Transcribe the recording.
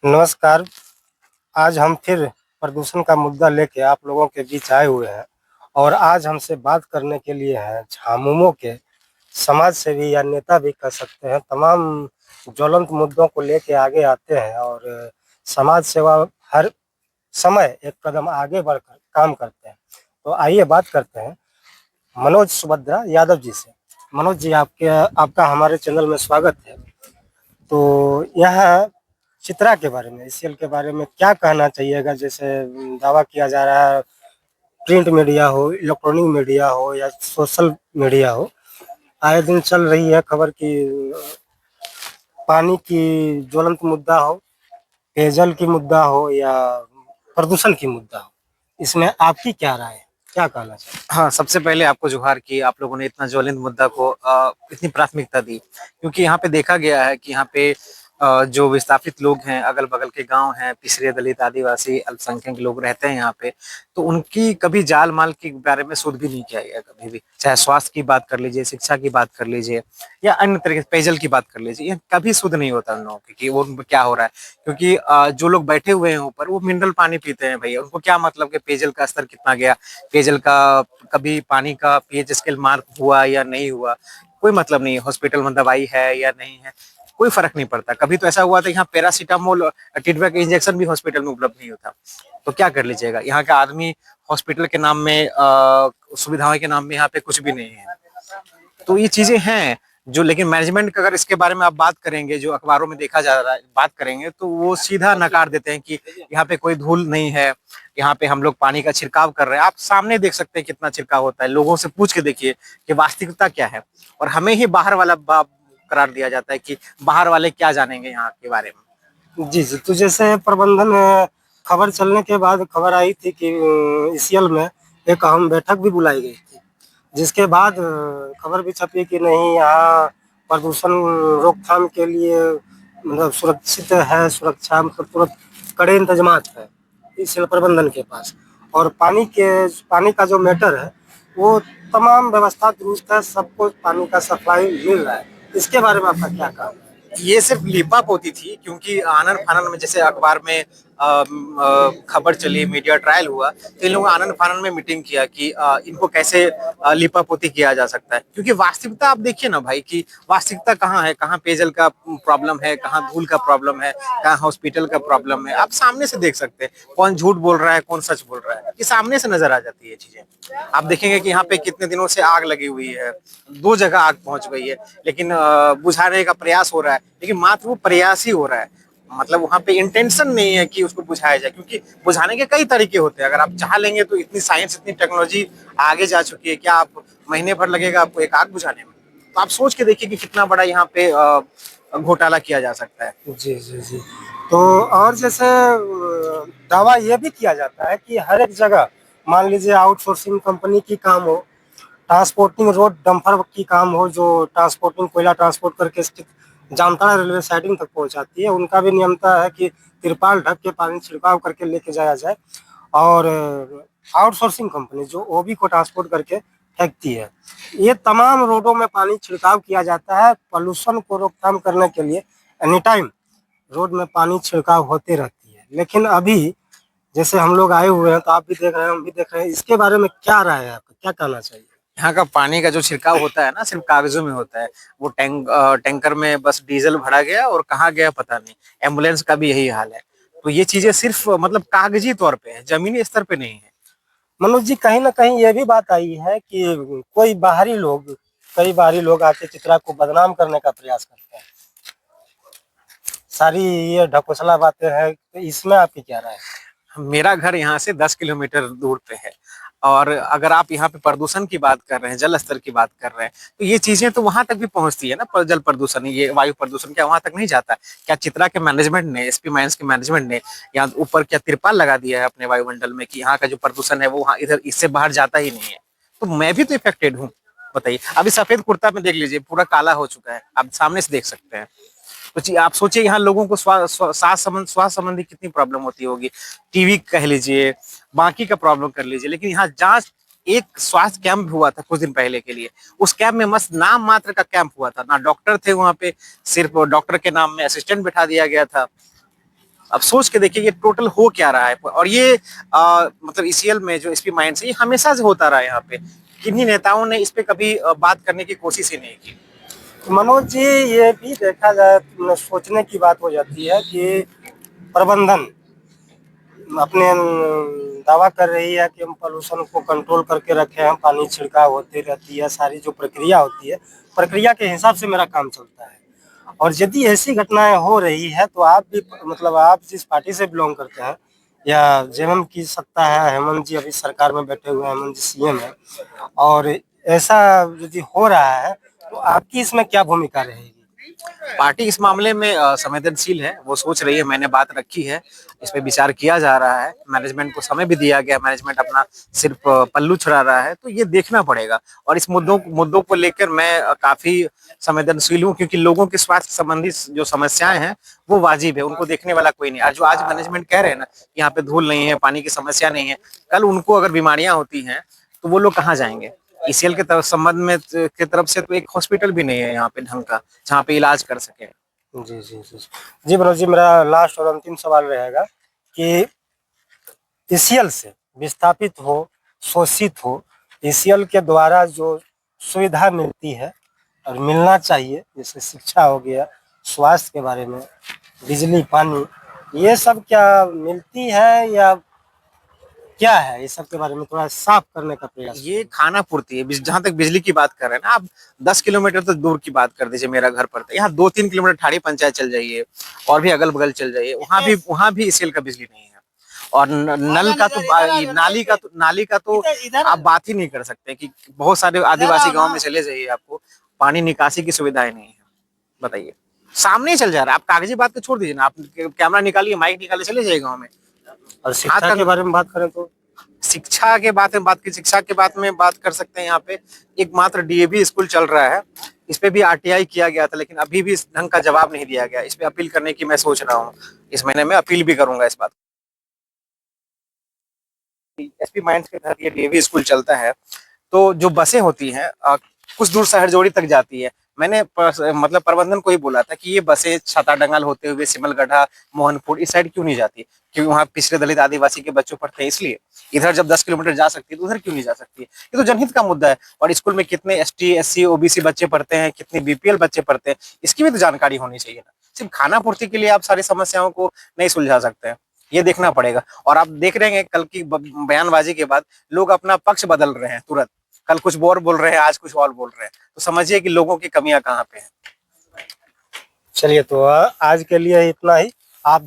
नमस्कार। आज हम फिर प्रदूषण का मुद्दा लेके आप लोगों के बीच आए हुए हैं और आज हमसे बात करने के लिए हैं झामुमो के समाज सेवी या नेता भी कह सकते हैं। तमाम ज्वलंत मुद्दों को लेके आगे आते हैं और समाज सेवा हर समय एक कदम आगे बढ़कर काम करते हैं। तो आइए बात करते हैं मनोज सुभद्रा यादव जी से। मनोज जी, आपका हमारे चैनल में स्वागत है। तो यहाँ चित्रा के बारे में, ICL के बारे में क्या कहना चाहिएगा? जैसे दावा किया जा रहा है, प्रिंट मीडिया हो, इलेक्ट्रॉनिक मीडिया हो या सोशल मीडिया हो, आए दिन चल रही है खबर कि पानी की ज्वलंत मुद्दा हो, पेयजल की मुद्दा हो या प्रदूषण की मुद्दा हो, इसमें आपकी क्या राय है? क्या कहना चाहिए? हाँ, सबसे पहले आपको जोहार कि आप लोगों ने इतना ज्वलंत मुद्दा को इतनी प्राथमिकता दी, क्योंकि यहाँ पे देखा गया है कि यहाँ पे जो विस्थापित लोग हैं, अगल बगल के गांव हैं, पिछड़े दलित आदिवासी अल्पसंख्यक लोग रहते हैं यहाँ पे, तो उनकी कभी जाल माल के बारे में शुद्ध भी नहीं किया गया कभी भी। चाहे स्वास्थ्य की बात कर लीजिए, शिक्षा की बात कर लीजिए या अन्य तरीके पेयजल की बात कर लीजिए, ये कभी शुद्ध नहीं होता उन लोगों की कि वो उनको क्या हो रहा है। क्योंकि जो लोग बैठे हुए हैं ऊपर वो मिनरल पानी पीते हैं भैया, उनको क्या मतलब कि पेयजल का स्तर कितना गया, पेयजल का कभी पानी का पीएच स्केल मार्क हुआ या नहीं हुआ, कोई मतलब नहीं है। हॉस्पिटल में दवाई है या नहीं है, कोई फर्क नहीं पड़ता। कभी तो ऐसा हुआ था यहाँ पैरासीटामोल टिटवैक इंजेक्शन भी हॉस्पिटल में उपलब्ध नहीं होता, तो क्या कर लीजिएगा। यहाँ का आदमी हॉस्पिटल के नाम में सुविधाओं के नाम में यहाँ पे कुछ भी नहीं है। तो ये चीजें हैं जो, लेकिन मैनेजमेंट का अगर इसके बारे में आप बात करेंगे, जो अखबारों में देखा जा रहा है, बात करेंगे तो वो सीधा नकार देते हैं कि यहाँ पे कोई धूल नहीं है, यहाँ पे हम लोग पानी का छिड़काव कर रहे हैं। आप सामने देख सकते हैं कितना छिड़काव होता है, लोगों से पूछ के देखिए कि वास्तविकता क्या है। और हमें ही बाहर वाला बाप करार दिया जाता है कि बाहर वाले क्या जानेंगे यहाँ के बारे में। जी जी। तो जैसे प्रबंधन खबर चलने के बाद खबर आई थी कि ICL में एक अहम बैठक भी बुलाई गई थी, जिसके बाद खबर भी छपी कि नहीं, यहाँ प्रदूषण रोकथाम के लिए मतलब सुरक्षित है, सुरक्षा मतलब तुरंत कड़े इंतजामात है ICL प्रबंधन के पास। और पानी का जो मैटर है वो तमाम व्यवस्था दुरुस्त है, सबको पानी का सप्लाई मिल रहा है। इसके बारे में आपका क्या कहना है? ये सिर्फ लिपाप होती थी, क्योंकि आनन फानन में जैसे अखबार में खबर चली, मीडिया ट्रायल हुआ, तो इन लोगों ने आनन फानन में मीटिंग किया कि इनको कैसे लिपापोती किया जा सकता है। क्योंकि वास्तविकता आप देखिए ना भाई कि वास्तविकता कहाँ है, कहाँ पेयजल का प्रॉब्लम है, कहाँ धूल का प्रॉब्लम है, कहाँ हॉस्पिटल का प्रॉब्लम है। आप सामने से देख सकते हैं कौन झूठ बोल रहा है, कौन सच बोल रहा है, ये सामने से नजर आ जाती है चीजें। आप देखेंगे कि यहाँ पे कितने दिनों से आग लगी हुई है, 2 जगह आग पहुंच गई है, लेकिन बुझाने का प्रयास हो रहा है, लेकिन मात्र वो प्रयास ही हो रहा है। मतलब वहां पे इंटेंशन नहीं है कि उसको बुझाया जाए, क्योंकि बुझाने के कई तरीके होते हैं। अगर आप चाह लेंगे तो इतनी साइंस, इतनी टेक्नोलॉजी आगे जा चुकी है, क्या आप महीने भर लगेगा आपको एक आग बुझाने में? तो आप सोच के देखिए कि कितना बड़ा यहाँ पे घोटाला किया जा सकता है। जी जी जी। तो और जैसे दावा ये भी किया जाता है कि हर एक जगह, मान लीजिए आउटसोर्सिंग कंपनी की काम हो, ट्रांसपोर्टिंग रोड डंपर की काम हो, जो ट्रांसपोर्टिंग कोयला ट्रांसपोर्ट करके जामताड़ा रेलवे साइडिंग तक पहुंचाती है, उनका भी नियमता है कि तिरपाल ढक के पानी छिड़काव करके लेके जाया जाए। और आउटसोर्सिंग कंपनी जो OB को ट्रांसपोर्ट करके फेंकती है, ये तमाम रोडों में पानी छिड़काव किया जाता है पॉल्यूशन को रोकथाम करने के लिए। एनी टाइम रोड में पानी छिड़काव होते रहती है। लेकिन अभी जैसे हम लोग आए हुए हैं तो आप भी देख रहे हैं, हम भी देख रहे हैं, इसके बारे में क्या राय है आपका? क्या कहना चाहिए? यहाँ का पानी का जो छिड़काव होता है ना, सिर्फ कागजों में होता है। वो टैंकर में बस डीजल भरा गया और कहाँ गया पता नहीं। एम्बुलेंस का भी यही हाल है। तो ये चीजें सिर्फ मतलब कागजी तौर पे है, जमीनी स्तर पे नहीं है। मनोज जी, कहीं ना कहीं ये भी बात आई है कि कई बाहरी लोग आके चित्रा को बदनाम करने का प्रयास करते हैं। सारी ये ढकोसला बातें हैं, तो इसमें आपकी क्या राय है? मेरा घर यहाँ से 10 किलोमीटर दूर पे है, और अगर आप यहाँ पे प्रदूषण की बात कर रहे हैं, जल स्तर की बात कर रहे हैं, तो ये चीजें तो वहां तक भी पहुंचती है ना। जल प्रदूषण, ये वायु प्रदूषण क्या वहां तक नहीं जाता? क्या चित्रा के मैनेजमेंट ने, SP माइंस के मैनेजमेंट ने यहाँ ऊपर क्या तिरपाल लगा दिया है अपने वायुमंडल में कि यहाँ का जो प्रदूषण है वो वहाँ इधर इससे बाहर जाता ही नहीं है? तो मैं भी तो इफेक्टेड हूँ। बताइए, अभी सफेद कुर्ता में देख लीजिए, पूरा काला हो चुका है, आप सामने से देख सकते हैं। तो आप सोचिए यहाँ लोगों को स्वास्थ्य संबंधी कितनी प्रॉब्लम होती होगी। टीवी कह लीजिए, बाकी का प्रॉब्लम कर लीजिए, लेकिन यहाँ जांच, एक स्वास्थ्य कैंप हुआ था कुछ दिन पहले के लिए, उस कैंप में मस्त नाम मात्र का कैंप हुआ था, ना डॉक्टर थे वहां पे, सिर्फ डॉक्टर के नाम में असिस्टेंट बिठा दिया गया था। अब सोच के देखिए ये टोटल हो क्या रहा है। और ये मतलब ईसीएल में जो एसपी माइंस है, ये हमेशा से होता रहा है यहाँ पे। किन्हीं नेताओं ने इस पे कभी बात करने की कोशिश ही नहीं की। तो मनोज जी, ये भी देखा जाए तो सोचने की बात हो जाती है कि प्रबंधन अपने दावा कर रही है कि हम पोल्यूशन को कंट्रोल करके रखे हैं, पानी छिड़काव होती रहती है, सारी जो प्रक्रिया होती है, प्रक्रिया के हिसाब से मेरा काम चलता है। और यदि ऐसी घटनाएं हो रही है तो आप भी मतलब आप जिस पार्टी से बिलोंग करते हैं या जेएमएम की सत्ता है, हेमंत जी अभी सरकार में बैठे हुए हैं, हेमंत जी सीएम है, और ऐसा यदि हो रहा है तो आपकी इसमें क्या भूमिका रहेगी? पार्टी इस मामले में संवेदनशील है, वो सोच रही है, मैंने बात रखी है, इस पे विचार किया जा रहा है, मैनेजमेंट को समय भी दिया गया, मैनेजमेंट अपना सिर्फ पल्लू चढ़ा रहा है, तो ये देखना पड़ेगा। और इस मुद्दों को लेकर मैं काफी संवेदनशील हूँ, क्योंकि लोगों के स्वास्थ्य संबंधी जो समस्याएं हैं वो वाजिब है, उनको देखने वाला कोई नहीं। जो आज मैनेजमेंट कह रहे हैं ना, यहाँ पे धूल नहीं है, पानी की समस्या नहीं है, कल उनको अगर बीमारियां होती हैं तो वो लोग कहाँ जाएंगे? ईसीएल के तरफ संबंध में के तरफ से तो एक हॉस्पिटल भी नहीं है यहाँ पे ढंग का, जहाँ पे इलाज कर सके। जी जी जी जी मनोज जी, मेरा लास्ट और अंतिम सवाल रहेगा कि ईसीएल से विस्थापित हो, शोषित हो, ईसीएल के द्वारा जो सुविधा मिलती है और मिलना चाहिए, जैसे शिक्षा हो गया, स्वास्थ्य के बारे में, बिजली, पानी, ये सब क्या मिलती है या क्या है? ये सब के बारे में थोड़ा साफ करने का प्रयास ये खाना पूर्ति है। जहां तक बिजली की बात कर रहे हैं ना आप, 10 किलोमीटर तो दूर की बात कर दीजिए, मेरा घर पड़ता है यहाँ 2-3 किलोमीटर ठाड़ी पंचायत चल जाइए, और भी अगल बगल चल जाइए, वहां भी ईसीएल का बिजली नहीं है। और नल का तो, नाली का तो आप बात ही नहीं कर सकते कि बहुत सारे आदिवासी गाँव में चले जाइए, आपको पानी निकासी की सुविधाएं नहीं है। बताइए, सामने ही चल जा रहा है। आप कागजी बात को छोड़ दीजिए ना, आप कैमरा निकालिए, माइक निकालिए, चले जाइए गाँव में। और शिक्षा के बारे में बात करें तो शिक्षा के बात में बात कर सकते हैं। यहाँ पे एकमात्र डीएवी स्कूल चल रहा है, इस पे भी आरटीआई किया गया था, लेकिन अभी भी इस ढंग का जवाब नहीं दिया गया। इस पे अपील करने की मैं सोच रहा हूँ, इस महीने में अपील भी करूंगा इस बात। एसपी माइंस के तहत ये डीएवी स्कूल चलता है, तो जो बसें होती हैं कुछ दूर शहरजोड़ी तक जाती है। मैंने मतलब प्रबंधन को ही बोला था कि ये बसें छाताडंगल होते हुए सिमलगढ़ा, मोहनपुर इस साइड क्यों नहीं जाती, क्योंकि वहाँ पिछड़े दलित आदिवासी के बच्चों पढ़ते हैं, इसलिए इधर जब 10 किलोमीटर जा सकती है तो उधर क्यों नहीं जा सकती है? ये तो जनहित का मुद्दा है। और स्कूल में कितने एसटी, एससी, ओबीसी बच्चे पढ़ते हैं, कितने बीपीएल बच्चे पढ़ते हैं, इसकी भी तो जानकारी होनी चाहिए ना। सिर्फ खाना पूर्ति के लिए आप सारी समस्याओं को नहीं सुलझा सकते हैं, ये देखना पड़ेगा। और आप देख रहे हैं कल की बयानबाजी के बाद लोग अपना पक्ष बदल रहे हैं तुरंत, कल कुछ और बोल रहे हैं, आज कुछ और बोल रहे हैं, तो समझिए कि लोगों की कमियां कहाँ पे हैं। चलिए, तो आज के लिए इतना ही। आप